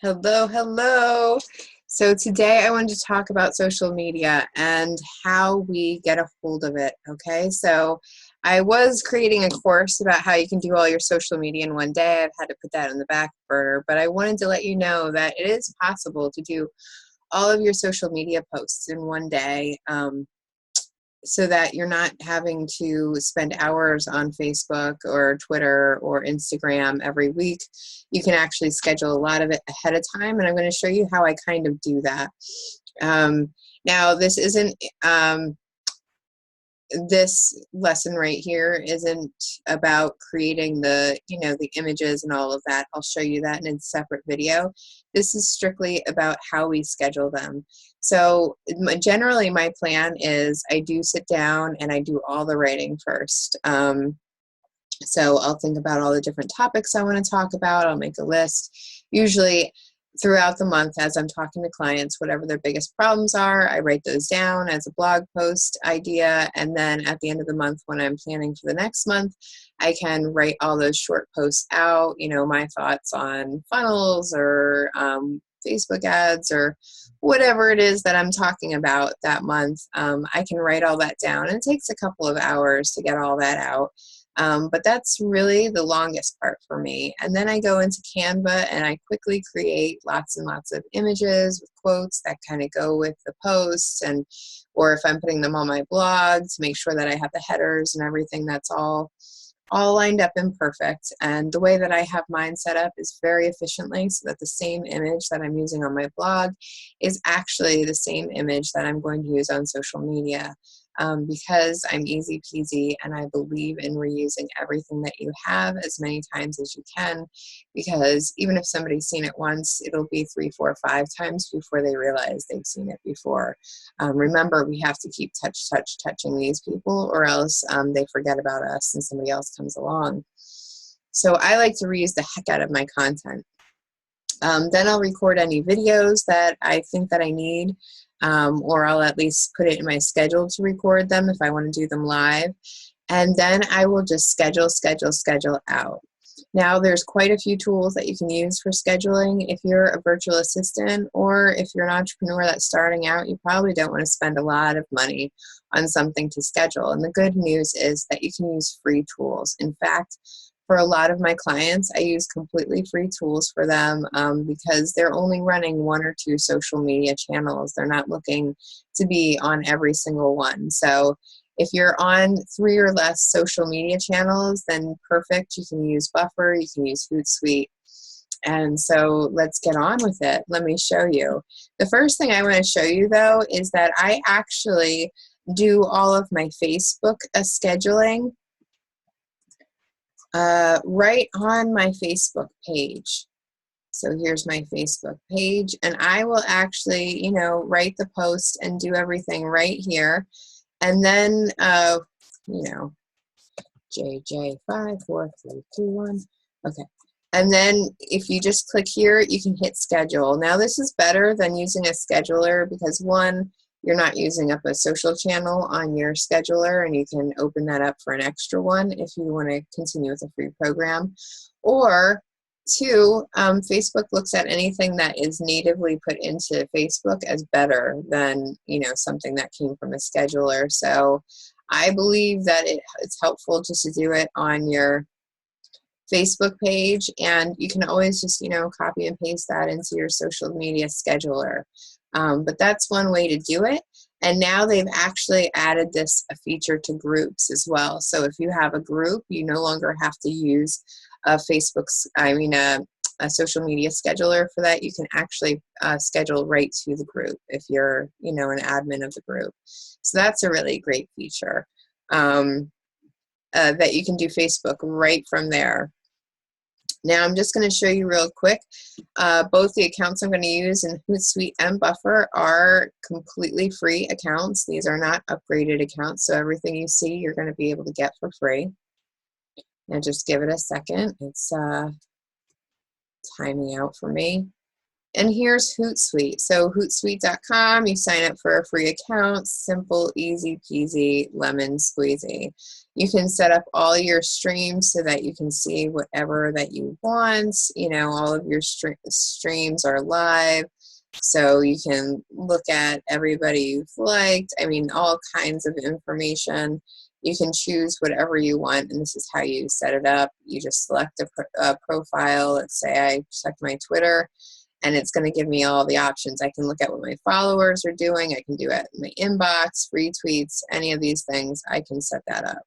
Hello, hello. So today I wanted to talk about social media and how we get a hold of it, okay? So I was creating a course about how you can do all your social media in one day. I've had to put that on the back burner, but I wanted to let you know that it is possible to do all of your social media posts in one day. So that you're not having to spend hours on Facebook or Twitter or Instagram every week. You can actually schedule a lot of it ahead of time, and I'm going to show you how I kind of do that. Now, this lesson right here isn't about creating the images and all of that. I'll show you that in a separate video. This is strictly about how we schedule them. So generally my plan is I do sit down and I do all the writing first. So I'll think about all the different topics I want to talk about. I'll make a list. Usually throughout the month as I'm talking to clients, whatever their biggest problems are, I write those down as a blog post idea. And then at the end of the month, when I'm planning for the next month, I can write all those short posts out, my thoughts on funnels or Facebook ads or whatever it is that I'm talking about that month. I can write all that down. And it takes a couple of hours to get all that out. But that's really the longest part for me. And then I go into Canva and I quickly create lots and lots of images with quotes that kind of go with the posts, or if I'm putting them on my blog, to make sure that I have the headers and everything that's all lined up and perfect. And the way that I have mine set up is very efficiently, so that the same image that I'm using on my blog is actually the same image that I'm going to use on social media. Because I'm easy peasy and I believe in reusing everything that you have as many times as you can, because even if somebody's seen it once, it'll be 3, 4, 5 times before they realize they've seen it before. Remember, we have to keep touching these people, or else they forget about us and somebody else comes along. So I like to reuse the heck out of my content. Then I'll record any videos that I think that I need, or I'll at least put it in my schedule to record them if I want to do them live. And then I will just schedule out. Now, there's quite a few tools that you can use for scheduling. If you're a virtual assistant or if you're an entrepreneur that's starting out, you probably don't want to spend a lot of money on something to schedule. And the good news is that you can use free tools. In fact, for a lot of my clients, I use completely free tools for them because they're only running 1 or 2 social media channels. They're not looking to be on every single one. So if you're on 3 or less social media channels, then perfect. You can use Buffer, you can use Hootsuite. And so let's get on with it. Let me show you. The first thing I want to show you, though, is that I actually do all of my Facebook scheduling right on my Facebook page. So here's my Facebook page, and I will actually, write the post and do everything right here. And then, JJ54321. Okay. And then if you just click here, you can hit schedule. Now this is better than using a scheduler because, one, you're not using up a social channel on your scheduler, and you can open that up for an extra one if you want to continue with a free program. Or 2, Facebook looks at anything that is natively put into Facebook as better than, something that came from a scheduler. So I believe that it's helpful just to do it on your Facebook page, and you can always just, copy and paste that into your social media scheduler. But that's one way to do it. And now they've actually added this a feature to groups as well. So if you have a group, you no longer have to use a a social media scheduler for that. You can actually schedule right to the group if you're, an admin of the group. So that's a really great feature that you can do Facebook right from there. Now I'm just going to show you real quick. Both the accounts I'm going to use in Hootsuite and Buffer are completely free accounts. These are not upgraded accounts, so everything you see you're going to be able to get for free. Now just give it a second. It's timing out for me. And here's Hootsuite. So hootsuite.com, you sign up for a free account, simple, easy peasy, lemon squeezy. You can set up all your streams so that you can see whatever that you want. You know, all of your streams are live, so you can look at everybody you've liked. I mean, all kinds of information. You can choose whatever you want, and this is how you set it up. You just select a profile. Let's say I select my Twitter, and it's going to give me all the options. I can look at what my followers are doing. I can do it in my inbox, retweets, any of these things. I can set that up.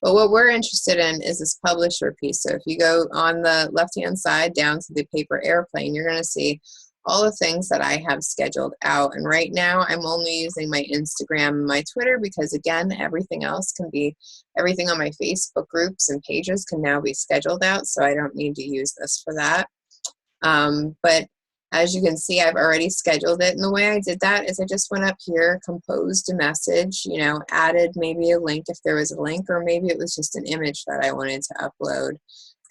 But what we're interested in is this publisher piece. So if you go on the left-hand side down to the paper airplane, you're going to see all the things that I have scheduled out. And right now I'm only using my Instagram and my Twitter because, again, everything else can be, everything on my Facebook groups and pages can now be scheduled out, so I don't need to use this for that. But as you can see, I've already scheduled it. And the way I did that is I just went up here, composed a message, you know, added maybe a link if there was a link, or maybe it was just an image that I wanted to upload.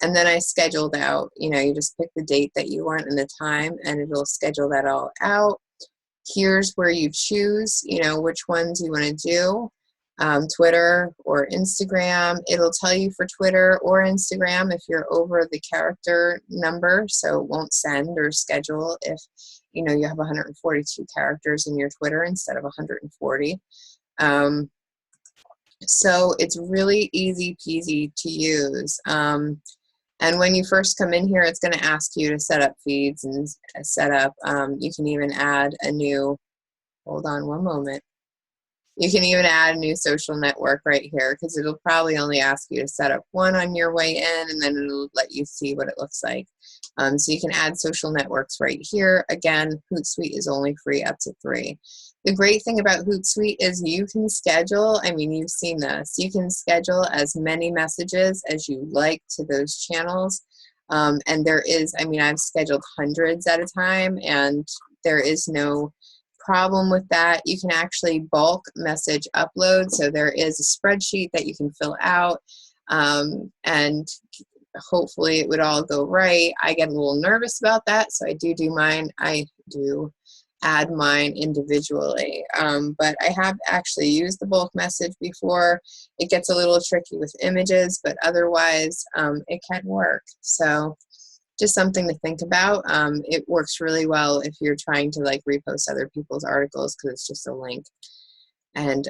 And then I scheduled out, you know, you just pick the date that you want and the time, and it'll schedule that all out. Here's where you choose, you know, which ones you want to do. Twitter or Instagram. It'll tell you for Twitter or Instagram if you're over the character number, so it won't send or schedule if, you know, you have 142 characters in your Twitter instead of 140. So it's really easy peasy to use. And when you first come in here, it's going to ask you to set up feeds and set up, you can even add a new, hold on one moment. You can even add a new social network right here, because it'll probably only ask you to set up one on your way in, and then it'll let you see what it looks like. So you can add social networks right here. Again, Hootsuite is only free up to 3. The great thing about Hootsuite is you can schedule, I mean, you've seen this, you can schedule as many messages as you like to those channels. And there is, I mean, I've scheduled hundreds at a time, and there is no problem with that. You can actually bulk message upload, so there is a spreadsheet that you can fill out, and hopefully it would all go right. I get a little nervous about that, so I do mine. I do add mine individually, but I have actually used the bulk message before. It gets a little tricky with images, but otherwise it can work. So just something to think about. It works really well if you're trying to like repost other people's articles, because it's just a link, and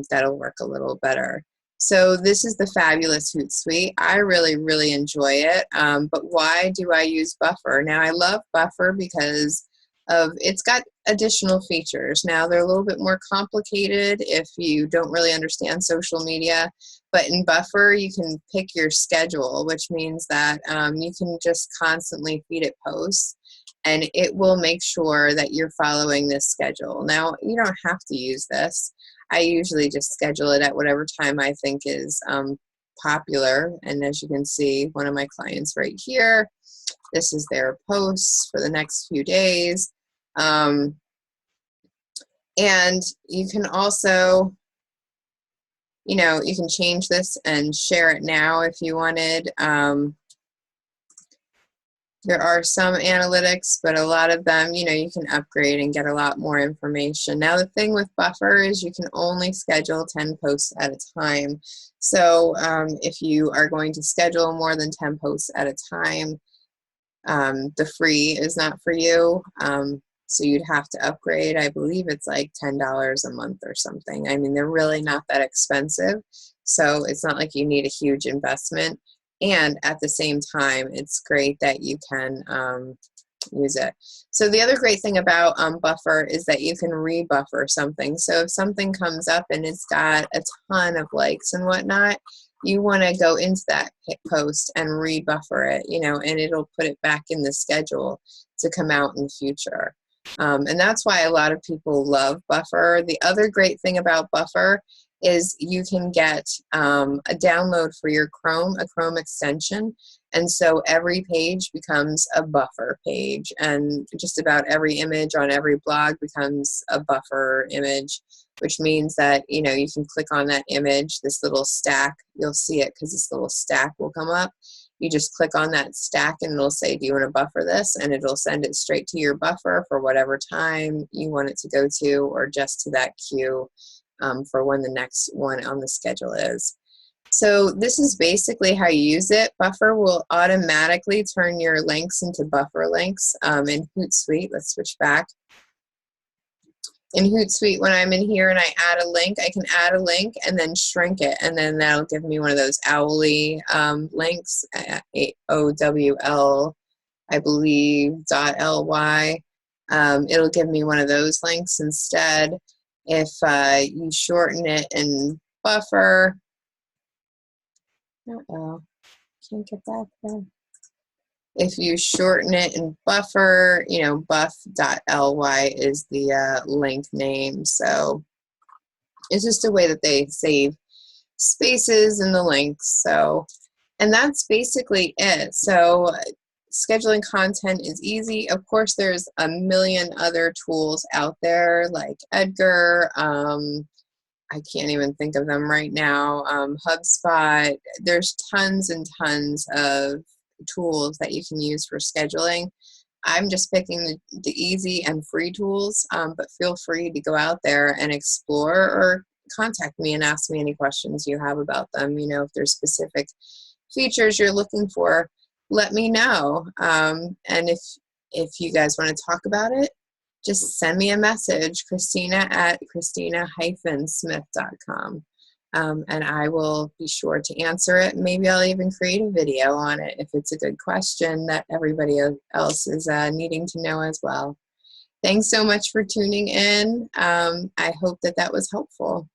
that'll work a little better. So this is the fabulous Hootsuite. I really, really enjoy it. But why do I use Buffer? Now, I love Buffer because it's got additional features. Now, they're a little bit more complicated if you don't really understand social media, but in Buffer you can pick your schedule, which means that you can just constantly feed it posts, and it will make sure that you're following this schedule. Now, you don't have to use this. I usually just schedule it at whatever time I think is popular, and as you can see, one of my clients right here, this is their posts for the next few days. And you can also, you know, you can change this and share it now if you wanted. There are some analytics, but a lot of them, you know, you can upgrade and get a lot more information. Now, the thing with Buffer is you can only schedule 10 posts at a time. So if you are going to schedule more than 10 posts at a time, the free is not for you. So you'd have to upgrade. I believe it's like $10 a month or something. I mean, they're really not that expensive. So it's not like you need a huge investment. And at the same time, it's great that you can use it. So the other great thing about Buffer is that you can rebuffer something. So if something comes up and it's got a ton of likes and whatnot, you want to go into that post and rebuffer it, you know, and it'll put it back in the schedule to come out in the future. And that's why a lot of people love Buffer. The other great thing about Buffer is you can get a download for your Chrome, a Chrome extension, and so every page becomes a Buffer page, and just about every image on every blog becomes a Buffer image, which means that, you know, you can click on that image, this little stack, you'll see it because this little stack will come up. You just click on that stack and it'll say, do you want to buffer this? And it'll send it straight to your buffer for whatever time you want it to go to, or just to that queue for when the next one on the schedule is. So this is basically how you use it. Buffer will automatically turn your links into buffer links in Hootsuite. Let's switch back. In Hootsuite, when I'm in here and I add a link, I can add a link and then shrink it, and then that'll give me one of those owly links, OWL, I believe, .ly. It'll give me one of those links instead. If you shorten it in buffer, can't get back there. If you shorten it in buffer, you know, buff.ly is the link name. So it's just a way that they save spaces in the links. So, and that's basically it. So scheduling content is easy. Of course, there's a million other tools out there like Edgar. I can't even think of them right now. HubSpot. There's tons and tons of tools that you can use for scheduling. I'm just picking the easy and free tools, but feel free to go out there and explore, or contact me and ask me any questions you have about them. You know, if there's specific features you're looking for, let me know. And if you guys want to talk about it, just send me a message, Christina@Christina-Smith.com. And I will be sure to answer it. Maybe I'll even create a video on it if it's a good question that everybody else is needing to know as well. Thanks so much for tuning in. I hope that was helpful.